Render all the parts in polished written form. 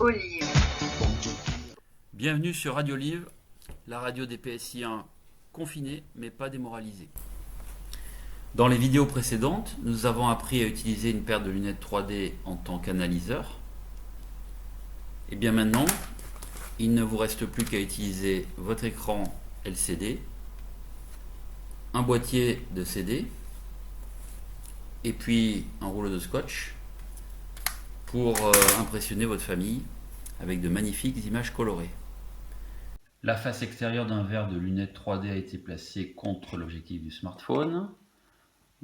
Olive. Bienvenue sur Radio Olive, la radio des PSI1 confinés mais pas démoralisés. Dans les vidéos précédentes, nous avons appris à utiliser une paire de lunettes 3D en tant qu'analyseur. Et bien maintenant, il ne vous reste plus qu'à utiliser votre écran LCD, un boîtier de CD et puis un rouleau de scotch pour impressionner votre famille avec de magnifiques images colorées. La face extérieure d'un verre de lunettes 3D a été placée contre l'objectif du smartphone,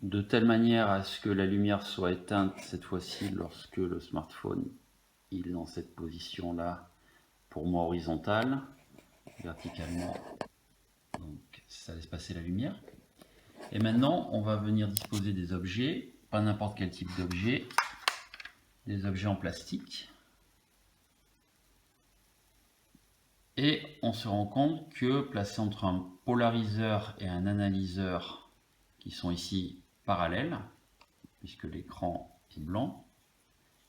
de telle manière à ce que la lumière soit éteinte cette fois-ci lorsque le smartphone il est dans cette position-là, pour moi horizontale, verticalement, donc ça laisse passer la lumière. Et maintenant, on va venir disposer des objets, pas n'importe quel type d'objet, des objets en plastique. Et on se rend compte que placé entre un polariseur et un analyseur qui sont ici parallèles, puisque l'écran est blanc,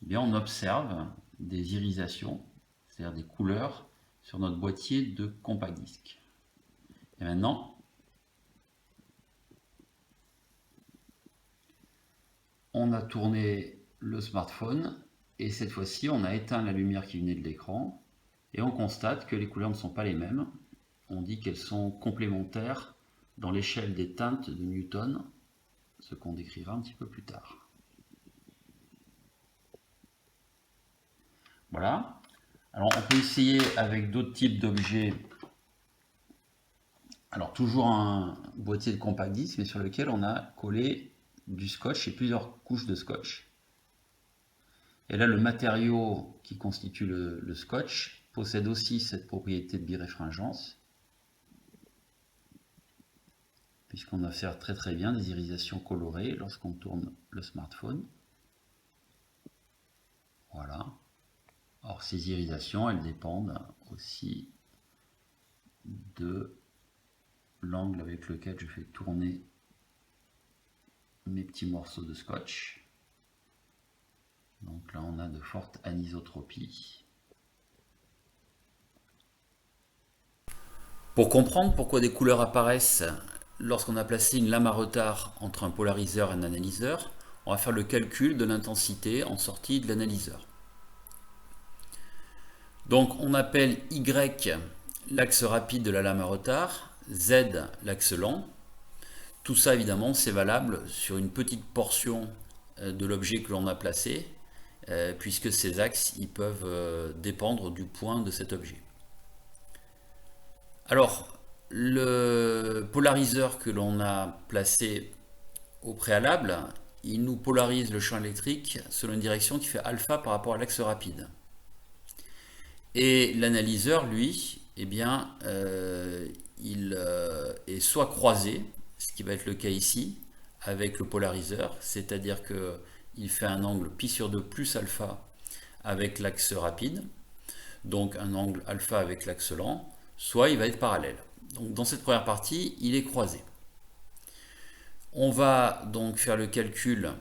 eh bien on observe des irisations, c'est-à-dire des couleurs sur notre boîtier de compact disque. Et maintenant, on a tourné le smartphone et cette fois-ci on a éteint la lumière qui venait de l'écran et on constate que les couleurs ne sont pas les mêmes. On dit qu'elles sont complémentaires dans l'échelle des teintes de Newton, ce qu'on décrira un petit peu plus tard. Voilà. Alors on peut essayer avec d'autres types d'objets. Alors toujours un boîtier de compact disque, mais sur lequel on a collé du scotch et plusieurs couches de scotch. Et là, le matériau qui constitue le scotch possède aussi cette propriété de biréfringence, puisqu'on observe très bien des irisations colorées lorsqu'on tourne le smartphone. Voilà. Or, ces irisations, elles dépendent aussi de l'angle avec lequel je fais tourner mes petits morceaux de scotch. Donc là, on a de fortes anisotropies. Pour comprendre pourquoi des couleurs apparaissent lorsqu'on a placé une lame à retard entre un polariseur et un analyseur, on va faire le calcul de l'intensité en sortie de l'analyseur. Donc on appelle Y l'axe rapide de la lame à retard, Z l'axe lent. Tout ça évidemment c'est valable sur une petite portion de l'objet que l'on a placé, puisque ces axes ils peuvent dépendre du point de cet objet. Alors le polariseur que l'on a placé au préalable, il nous polarise le champ électrique selon une direction qui fait alpha par rapport à l'axe rapide. Et l'analyseur, lui, eh bien, il est soit croisé, ce qui va être le cas ici, avec le polariseur, c'est-à-dire qu'il fait un angle pi sur 2 plus alpha avec l'axe rapide, donc un angle alpha avec l'axe lent, soit il va être parallèle. Donc dans cette première partie, il est croisé. On va donc faire le calcul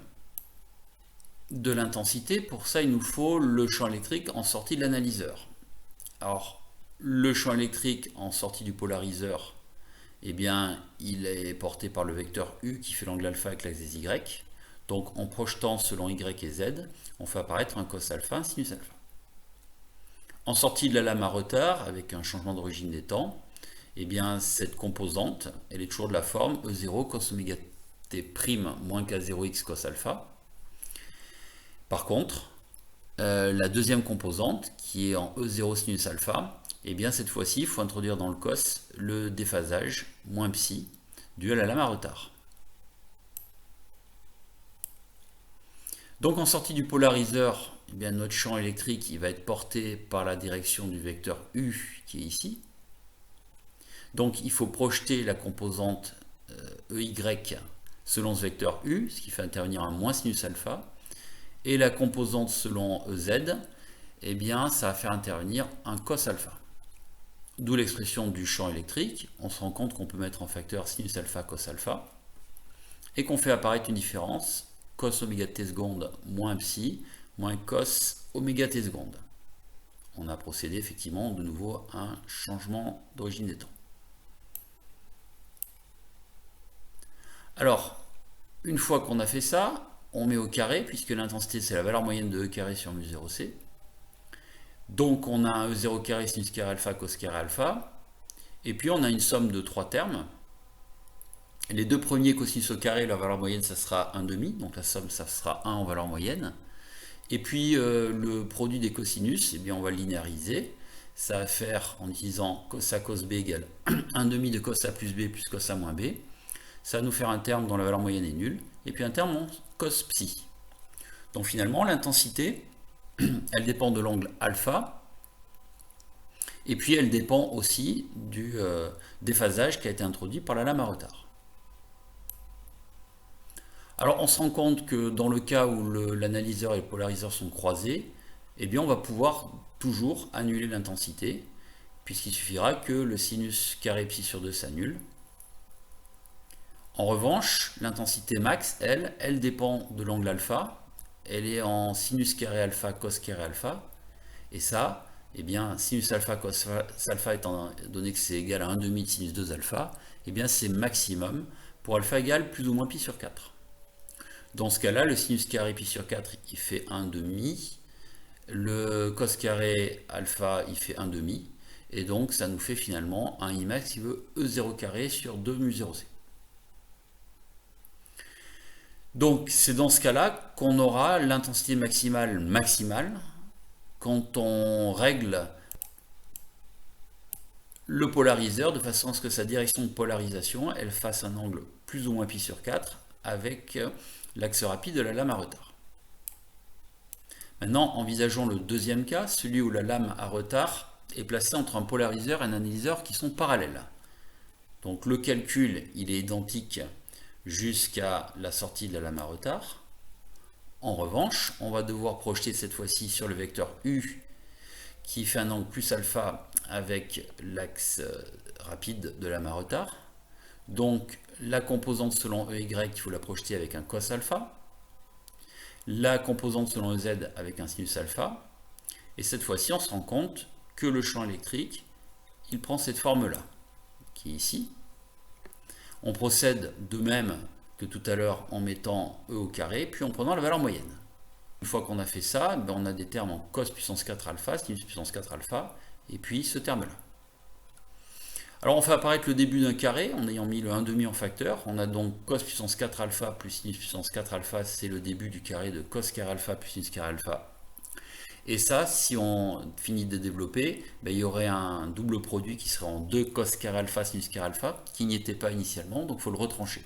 de l'intensité. Pour ça, il nous faut le champ électrique en sortie de l'analyseur. Alors, le champ électrique en sortie du polariseur, eh bien, il est porté par le vecteur U qui fait l'angle alpha avec l'axe des Y. Donc, en projetant selon Y et Z, on fait apparaître un cos alpha, un sinus alpha. En sortie de la lame à retard, avec un changement d'origine des temps, eh bien, cette composante, elle est toujours de la forme E0 cos oméga t' moins K0x cos alpha. Par contre, la deuxième composante, qui est en E0 sinus alpha, et bien cette fois-ci, il faut introduire dans le cos le déphasage moins psi dû à la lame à retard. Donc en sortie du polariseur, eh bien, notre champ électrique il va être porté par la direction du vecteur U qui est ici. Donc il faut projeter la composante EY selon ce vecteur U, ce qui fait intervenir un moins sinus alpha. Et la composante selon EZ, eh bien, ça va faire intervenir un cos alpha. D'où l'expression du champ électrique. On se rend compte qu'on peut mettre en facteur sinus alpha cos alpha et qu'on fait apparaître une différence cos oméga t seconde moins psi moins cos oméga t seconde. on a procédé effectivement de nouveau à un changement d'origine des temps. Alors, une fois qu'on a fait ça, on met au carré, puisque l'intensité c'est la valeur moyenne de E carré sur mu0c. Donc on a un E0 carré sinus carré alpha cos carré alpha. Et puis on a une somme de 3 termes. Les deux premiers cosinus au carré, leur valeur moyenne, ça sera 1,5. Donc la somme, ça sera 1 en valeur moyenne. Et puis le produit des cosinus, eh bien, on va le linéariser. Ça va faire, en utilisant cos A cos B égale 1,5 de cos A plus B plus cos A moins B. Ça va nous faire un terme dont la valeur moyenne est nulle. Et puis un terme en cos psi. Donc finalement, l'intensité, elle dépend de l'angle alpha. Et puis elle dépend aussi du déphasage qui a été introduit par la lame à retard. Alors on se rend compte que dans le cas où l'analyseur et le polariseur sont croisés, eh bien on va pouvoir toujours annuler l'intensité, puisqu'il suffira que le sinus carré psi sur 2 s'annule. En revanche, l'intensité max, elle dépend de l'angle alpha. Elle est en sinus carré alpha cos carré alpha. Et ça, eh bien, sinus alpha cos alpha étant donné que c'est égal à 1,5 de sinus 2 alpha, eh bien c'est maximum pour alpha égale plus ou moins pi sur 4. Dans ce cas-là, le sinus carré pi sur 4, il fait 1,5. Le cos carré alpha, il fait 1,5. Et donc, ça nous fait finalement un Imax qui veut E0 carré sur 2 mu0c. Donc, c'est dans ce cas-là qu'on aura l'intensité maximale quand on règle le polariseur de façon à ce que sa direction de polarisation, elle fasse un angle plus ou moins pi sur 4 avec l'axe rapide de la lame à retard. Maintenant, envisageons le deuxième cas, celui où la lame à retard est placée entre un polariseur et un analyseur qui sont parallèles. Donc le calcul, il est identique jusqu'à la sortie de la lame à retard. En revanche, on va devoir projeter cette fois-ci sur le vecteur U qui fait un angle plus alpha avec l'axe rapide de la lame à retard. Donc la composante selon EY, il faut la projeter avec un cos alpha. La composante selon EZ avec un sinus alpha. Et cette fois-ci, on se rend compte que le champ électrique, il prend cette forme-là, qui est ici. On procède de même que tout à l'heure en mettant E au carré, puis en prenant la valeur moyenne. Une fois qu'on a fait ça, on a des termes en cos puissance 4 alpha, sinus puissance 4 alpha, et puis ce terme-là. Alors on fait apparaître le début d'un carré en ayant mis le 1,5 en facteur. On a donc cos puissance 4 alpha plus sinus puissance 4 alpha, c'est le début du carré de cos carré alpha plus sinus carré alpha. Et ça, si on finit de développer, il y aurait un double produit qui serait en 2 cos carré alpha sinus carré alpha, qui n'y était pas initialement, donc il faut le retrancher.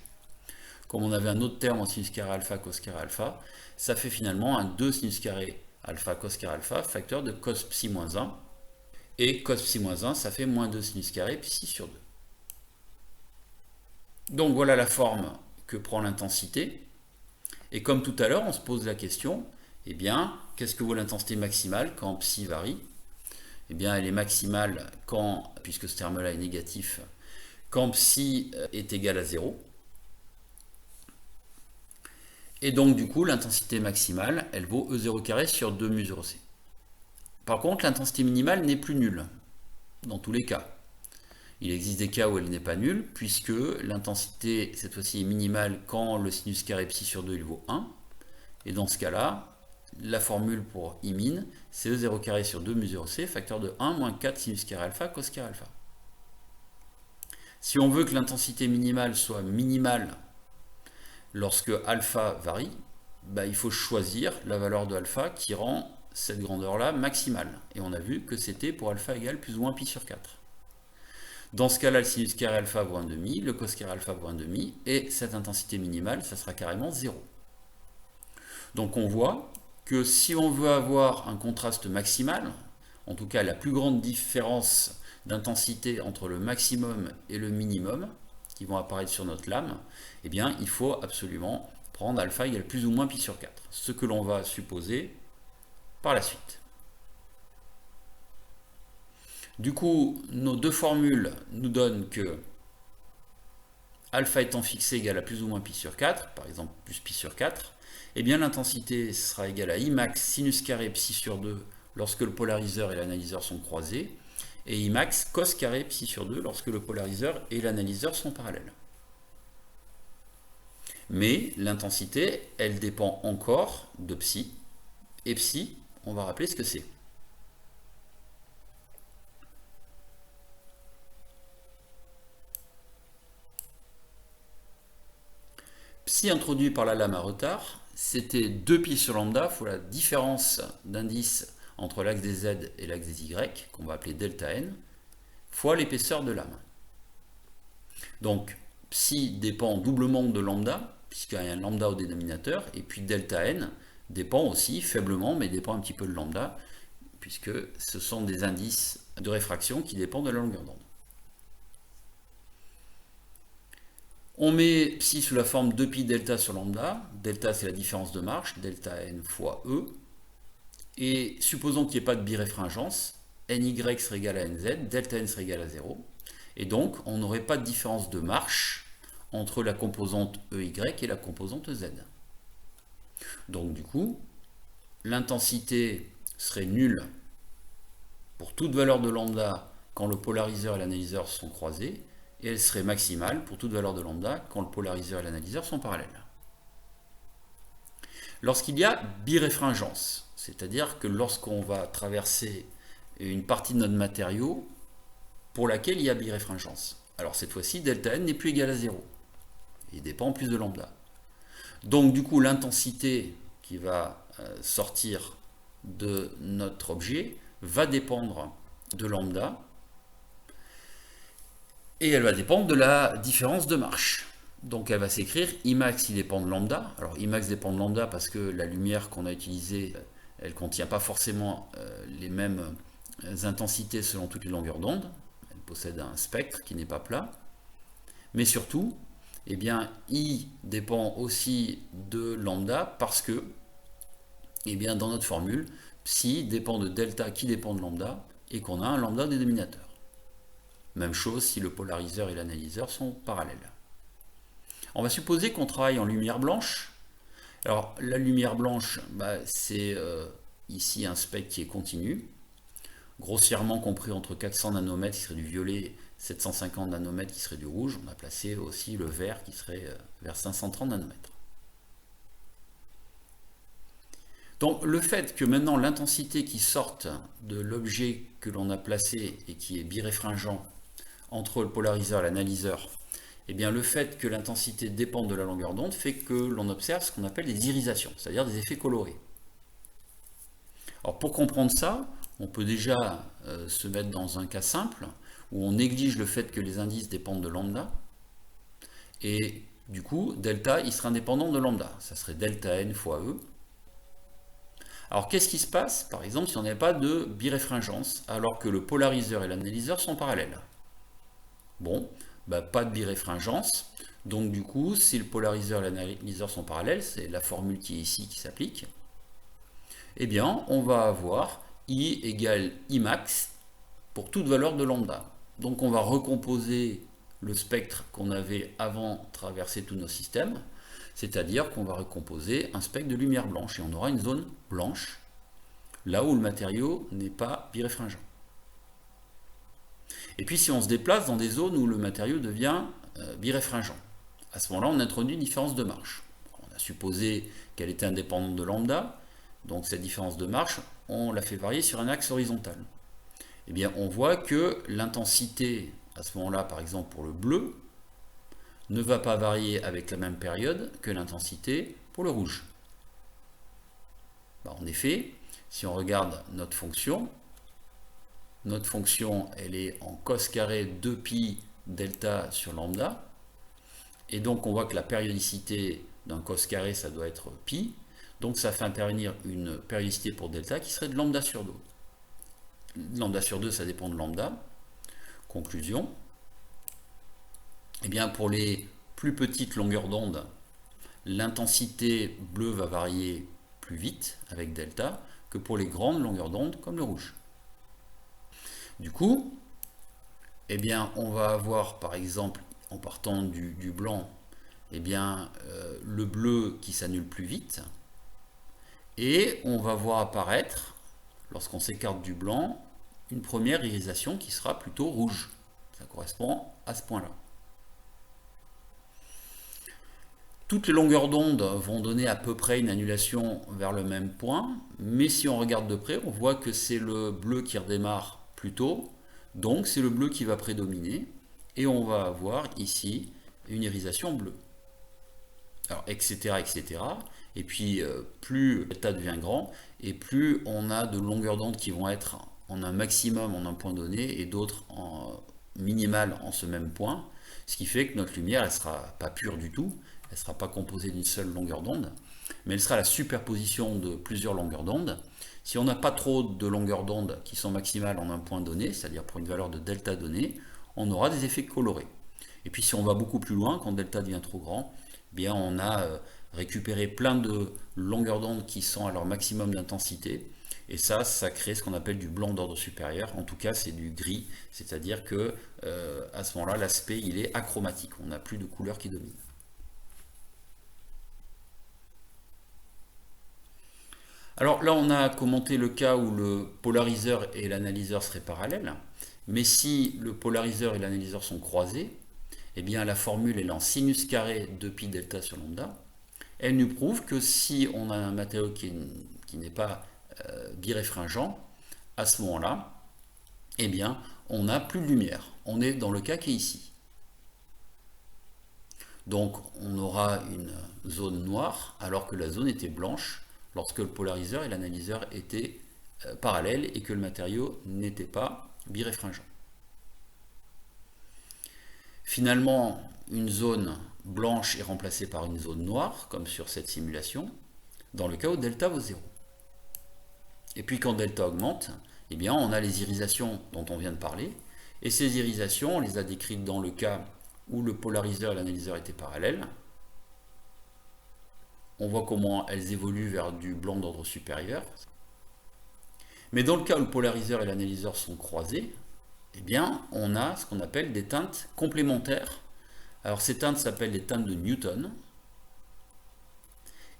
Comme on avait un autre terme en sinus carré alpha cos carré alpha, ça fait finalement un 2 sinus carré alpha cos carré alpha, facteur de cos psi moins 1. Et cos psi moins 1, ça fait moins 2 sinus carré psi sur 2. Donc voilà la forme que prend l'intensité. Et comme tout à l'heure, on se pose la question, eh bien, qu'est-ce que vaut l'intensité maximale quand psi varie? Eh bien, elle est maximale quand, puisque ce terme-là est négatif, quand psi est égal à 0. Et donc, du coup, l'intensité maximale, elle vaut E0 carré sur 2 mu0c. Par contre, l'intensité minimale n'est plus nulle, dans tous les cas. Il existe des cas où elle n'est pas nulle, puisque l'intensité, cette fois-ci, est minimale quand le sinus carré psi sur 2, il vaut 1. Et dans ce cas-là, la formule pour Imin, c'est E0 carré sur 2 mu0c, facteur de 1 moins 4 sinus carré alpha cos carré alpha. Si on veut que l'intensité minimale soit minimale lorsque alpha varie, il faut choisir la valeur de alpha qui rend cette grandeur-là maximale. Et on a vu que c'était pour alpha égale plus ou moins pi sur 4. Dans ce cas-là, le sinus carré alpha vaut 1,5, le cos carré alpha vaut 1,5, et cette intensité minimale, ça sera carrément 0. Donc on voit que si on veut avoir un contraste maximal, en tout cas la plus grande différence d'intensité entre le maximum et le minimum, qui vont apparaître sur notre lame, eh bien il faut absolument prendre alpha égale plus ou moins pi sur 4. Ce que l'on va supposer par la suite. Du coup, nos deux formules nous donnent que alpha étant fixé égale à plus ou moins pi sur 4, par exemple plus pi sur 4, eh bien l'intensité sera égale à Imax sinus carré psi sur 2 lorsque le polariseur et l'analyseur sont croisés, et Imax cos carré psi sur 2 lorsque le polariseur et l'analyseur sont parallèles. Mais l'intensité, elle dépend encore de psi, et psi, on va rappeler ce que c'est. Psi introduit par la lame à retard, c'était 2π sur lambda fois la différence d'indice entre l'axe des z et l'axe des y, qu'on va appeler delta n, fois l'épaisseur de lame. Donc, psi dépend doublement de lambda, puisqu'il y a un lambda au dénominateur, et puis delta n dépend aussi, faiblement, mais dépend un petit peu de lambda, puisque ce sont des indices de réfraction qui dépendent de la longueur d'onde. On met psi sous la forme 2π delta sur lambda. Delta, c'est la différence de marche, delta n fois E. Et supposons qu'il n'y ait pas de biréfringence, ny serait égal à nz, delta n serait égal à 0. Et donc, on n'aurait pas de différence de marche entre la composante EY et la composante Z. Donc, du coup, l'intensité serait nulle pour toute valeur de lambda quand le polariseur et l'analyseur sont croisés, et elle serait maximale pour toute valeur de lambda quand le polariseur et l'analyseur sont parallèles. Lorsqu'il y a biréfringence, c'est-à-dire que lorsqu'on va traverser une partie de notre matériau pour laquelle il y a biréfringence, alors cette fois-ci, delta n n'est plus égal à 0. Il dépend en plus de lambda. Donc du coup, l'intensité qui va sortir de notre objet va dépendre de lambda, et elle va dépendre de la différence de marche. Donc elle va s'écrire Imax qui dépend de lambda. Alors Imax dépend de lambda parce que la lumière qu'on a utilisée, elle ne contient pas forcément les mêmes intensités selon toutes les longueurs d'onde. Elle possède un spectre qui n'est pas plat. Mais surtout, eh bien, I dépend aussi de lambda parce que, eh bien, dans notre formule, psi dépend de delta qui dépend de lambda et qu'on a un lambda dénominateur. Même chose si le polariseur et l'analyseur sont parallèles. On va supposer qu'on travaille en lumière blanche. Alors la lumière blanche, c'est ici un spectre qui est continu, grossièrement compris entre 400 nanomètres qui serait du violet, 750 nanomètres qui serait du rouge. On a placé aussi le vert qui serait vers 530 nanomètres. Donc le fait que maintenant l'intensité qui sorte de l'objet que l'on a placé et qui est biréfringent entre le polariseur et l'analyseur, eh bien le fait que l'intensité dépende de la longueur d'onde fait que l'on observe ce qu'on appelle des irisations, c'est-à-dire des effets colorés. Alors pour comprendre ça, on peut déjà se mettre dans un cas simple où on néglige le fait que les indices dépendent de lambda, et du coup delta il sera indépendant de lambda, ça serait delta n fois E. Alors qu'est-ce qui se passe par exemple si on n'avait pas de biréfringence alors que le polariseur et l'analyseur sont parallèles? Bon, pas de biréfringence, donc du coup si le polariseur et l'analyseur sont parallèles, c'est la formule qui est ici qui s'applique, eh bien on va avoir I égale Imax pour toute valeur de lambda. Donc on va recomposer le spectre qu'on avait avant traverser tous nos systèmes, c'est-à-dire qu'on va recomposer un spectre de lumière blanche et on aura une zone blanche là où le matériau n'est pas biréfringent. Et puis si on se déplace dans des zones où le matériau devient biréfringent, à ce moment-là on introduit une différence de marche. On a supposé qu'elle était indépendante de lambda, donc cette différence de marche, on la fait varier sur un axe horizontal. Eh bien on voit que l'intensité, à ce moment-là par exemple pour le bleu, ne va pas varier avec la même période que l'intensité pour le rouge. En effet, si on regarde notre fonction elle est en cos carré 2π delta sur lambda, et donc on voit que la périodicité d'un cos carré ça doit être pi, donc ça fait intervenir une périodicité pour delta qui serait de lambda sur 2. Lambda sur 2 ça dépend de lambda. Conclusion, eh bien pour les plus petites longueurs d'onde, l'intensité bleue va varier plus vite avec delta que pour les grandes longueurs d'onde comme le rouge. Du coup, eh bien, on va avoir par exemple, en partant du blanc, eh bien, le bleu qui s'annule plus vite, et on va voir apparaître lorsqu'on s'écarte du blanc, une première irisation qui sera plutôt rouge. Ça correspond à ce point-là. Toutes les longueurs d'onde vont donner à peu près une annulation vers le même point, mais si on regarde de près, on voit que c'est le bleu qui redémarre plus tôt, donc c'est le bleu qui va prédominer, et on va avoir ici une irisation bleue. Alors, etc., etc. Et puis, plus delta devient grand, et plus on a de longueurs d'onde qui vont être en un maximum en un point donné, et d'autres en minimal en ce même point, ce qui fait que notre lumière, elle ne sera pas pure du tout, elle ne sera pas composée d'une seule longueur d'onde, mais elle sera la superposition de plusieurs longueurs d'onde. Si on n'a pas trop de longueurs d'onde qui sont maximales en un point donné, c'est-à-dire pour une valeur de delta donnée, on aura des effets colorés. Et puis si on va beaucoup plus loin, quand delta devient trop grand, eh bien on a récupéré plein de longueurs d'onde qui sont à leur maximum d'intensité, et ça crée ce qu'on appelle du blanc d'ordre supérieur. En tout cas, c'est du gris, c'est-à-dire que à ce moment-là, l'aspect il est achromatique, on n'a plus de couleur qui domine. Alors là, on a commenté le cas où le polariseur et l'analyseur seraient parallèles, mais si le polariseur et l'analyseur sont croisés, eh bien la formule est en sinus carré de pi delta sur lambda. Elle nous prouve que si on a un matériau qui n'est pas biréfringent, à ce moment-là, eh bien, on n'a plus de lumière. On est dans le cas qui est ici. Donc, on aura une zone noire alors que la zone était blanche lorsque le polariseur et l'analyseur étaient parallèles et que le matériau n'était pas biréfringent. Finalement, une zone blanche est remplacée par une zone noire, comme sur cette simulation, dans le cas où delta vaut 0. Et puis quand delta augmente, eh bien, on a les irisations dont on vient de parler, et ces irisations, on les a décrites dans le cas où le polariseur et l'analyseur étaient parallèles. On voit comment elles évoluent vers du blanc d'ordre supérieur. Mais dans le cas où le polariseur et l'analyseur sont croisés, eh bien, on a ce qu'on appelle des teintes complémentaires. Alors ces teintes s'appellent les teintes de Newton.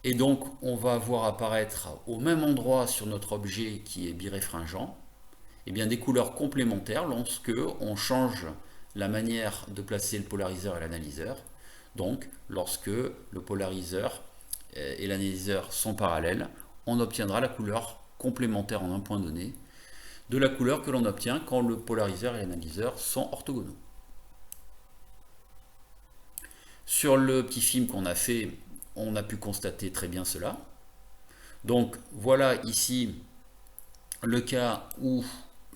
Et donc, on va voir apparaître au même endroit sur notre objet qui est biréfringent, eh bien, des couleurs complémentaires lorsque on change la manière de placer le polariseur et l'analyseur. Donc, lorsque le polariseur et l'analyseur sont parallèles, on obtiendra la couleur complémentaire en un point donné de la couleur que l'on obtient quand le polariseur et l'analyseur sont orthogonaux. Sur le petit film qu'on a fait, on a pu constater très bien cela. Donc voilà ici le cas où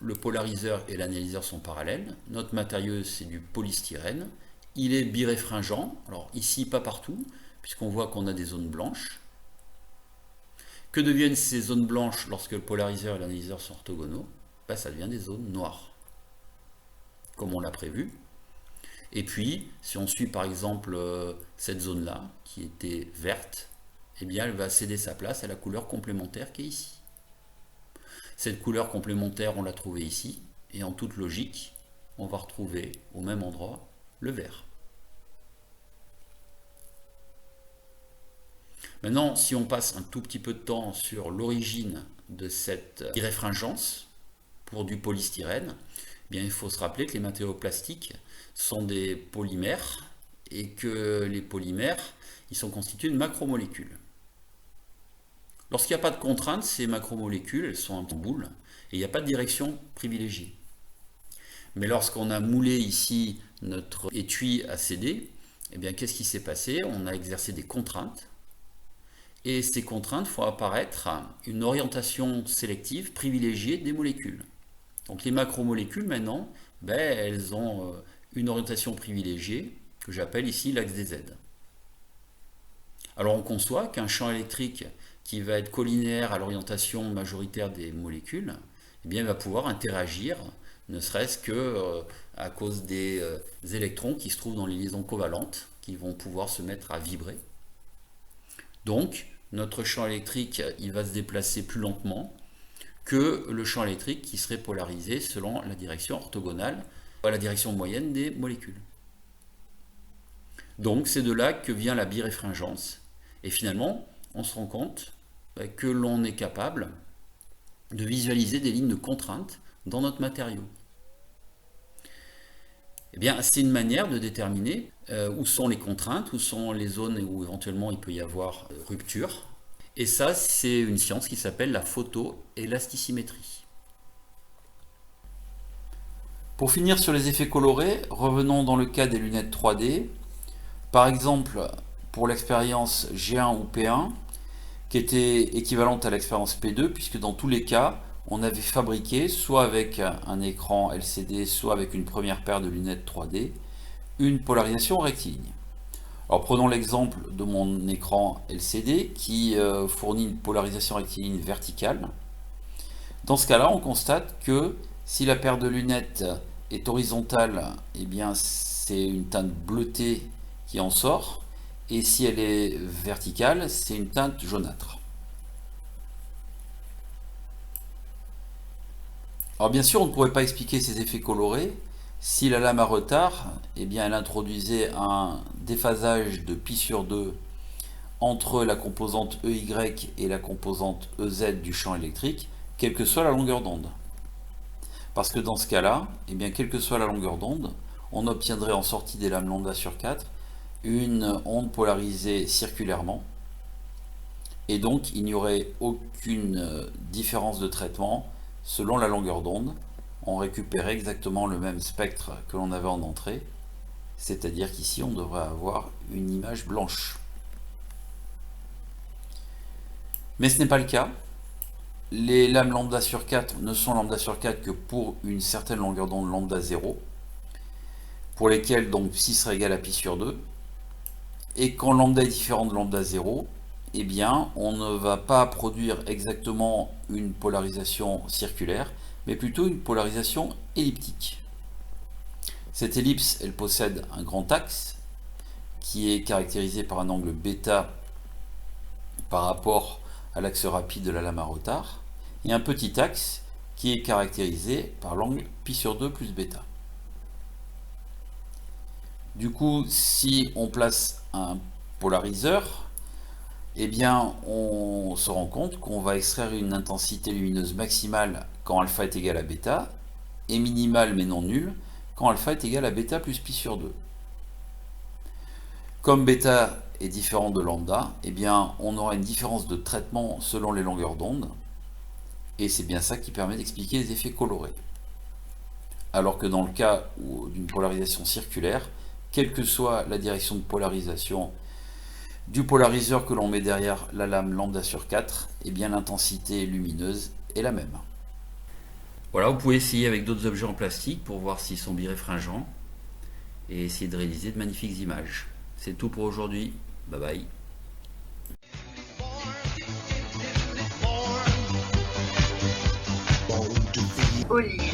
le polariseur et l'analyseur sont parallèles. Notre matériau c'est du polystyrène. Il est biréfringent. Alors ici pas partout, puisqu'on voit qu'on a des zones blanches. Que deviennent ces zones blanches lorsque le polariseur et l'analyseur sont orthogonaux? Ben, ça devient des zones noires, comme on l'a prévu. Et puis, si on suit par exemple cette zone-là, qui était verte, eh bien elle va céder sa place à la couleur complémentaire qui est ici. Cette couleur complémentaire, on l'a trouvée ici, et en toute logique, on va retrouver au même endroit le vert. Maintenant, si on passe un tout petit peu de temps sur l'origine de cette irréfringence pour du polystyrène, eh bien, il faut se rappeler que les matériaux plastiques sont des polymères et que les polymères, ils sont constitués de macromolécules. Lorsqu'il n'y a pas de contrainte, ces macromolécules, elles sont en boule et il n'y a pas de direction privilégiée. Mais lorsqu'on a moulé ici notre étui à CD, eh bien, qu'est-ce qui s'est passé? On a exercé des contraintes. Et ces contraintes font apparaître une orientation sélective privilégiée des molécules. Donc les macromolécules maintenant, ben, elles ont une orientation privilégiée que j'appelle ici l'axe des Z. Alors on conçoit qu'un champ électrique qui va être collinéaire à l'orientation majoritaire des molécules, eh bien, va pouvoir interagir, ne serait-ce que à cause des électrons qui se trouvent dans les liaisons covalentes, qui vont pouvoir se mettre à vibrer. Donc, notre champ électrique, il va se déplacer plus lentement que le champ électrique qui serait polarisé selon la direction orthogonale, la direction moyenne des molécules. Donc, c'est de là que vient la biréfringence. Et finalement, on se rend compte que l'on est capable de visualiser des lignes de contrainte dans notre matériau. Eh bien, c'est une manière de déterminer où sont les contraintes, où sont les zones où éventuellement il peut y avoir rupture. Et ça, c'est une science qui s'appelle la photoélasticimétrie. Pour finir sur les effets colorés, revenons dans le cas des lunettes 3D. Par exemple, pour l'expérience G1 ou P1, qui était équivalente à l'expérience P2, puisque dans tous les cas, on avait fabriqué, soit avec un écran LCD, soit avec une première paire de lunettes 3D, une polarisation rectiligne. Alors prenons l'exemple de mon écran LCD qui fournit une polarisation rectiligne verticale. Dans ce cas-là, on constate que si la paire de lunettes est horizontale, eh bien c'est une teinte bleutée qui en sort, et si elle est verticale, c'est une teinte jaunâtre. Alors bien sûr, on ne pourrait pas expliquer ces effets colorés si la lame à retard, eh bien, elle introduisait un déphasage de pi sur 2 entre la composante EY et la composante EZ du champ électrique, quelle que soit la longueur d'onde. Parce que dans ce cas-là, eh bien, quelle que soit la longueur d'onde, on obtiendrait en sortie des lames lambda sur 4 une onde polarisée circulairement, et donc il n'y aurait aucune différence de traitement selon la longueur d'onde. On récupérait exactement le même spectre que l'on avait en entrée, c'est-à-dire qu'ici on devrait avoir une image blanche. Mais ce n'est pas le cas. Les lames lambda sur 4 ne sont lambda sur 4 que pour une certaine longueur d'onde lambda 0, pour lesquelles donc psi serait égal à pi sur 2. Et quand lambda est différent de lambda 0, eh bien, on ne va pas produire exactement une polarisation circulaire, mais plutôt une polarisation elliptique. Cette ellipse, elle possède un grand axe qui est caractérisé par un angle β par rapport à l'axe rapide de la lame à retard, et un petit axe qui est caractérisé par l'angle π sur 2 plus β. Du coup, si on place un polariseur, eh bien, on se rend compte qu'on va extraire une intensité lumineuse maximale quand alpha est égal à bêta, et minimale mais non nulle quand alpha est égal à bêta plus pi sur 2. Comme bêta est différent de lambda, eh bien, on aura une différence de traitement selon les longueurs d'onde, et c'est bien ça qui permet d'expliquer les effets colorés. Alors que dans le cas d'une polarisation circulaire, quelle que soit la direction de polarisation du polariseur que l'on met derrière la lame lambda sur 4, eh bien l'intensité lumineuse est la même. Voilà, vous pouvez essayer avec d'autres objets en plastique pour voir s'ils sont biréfringents et essayer de réaliser de magnifiques images. C'est tout pour aujourd'hui. Bye bye. Olive.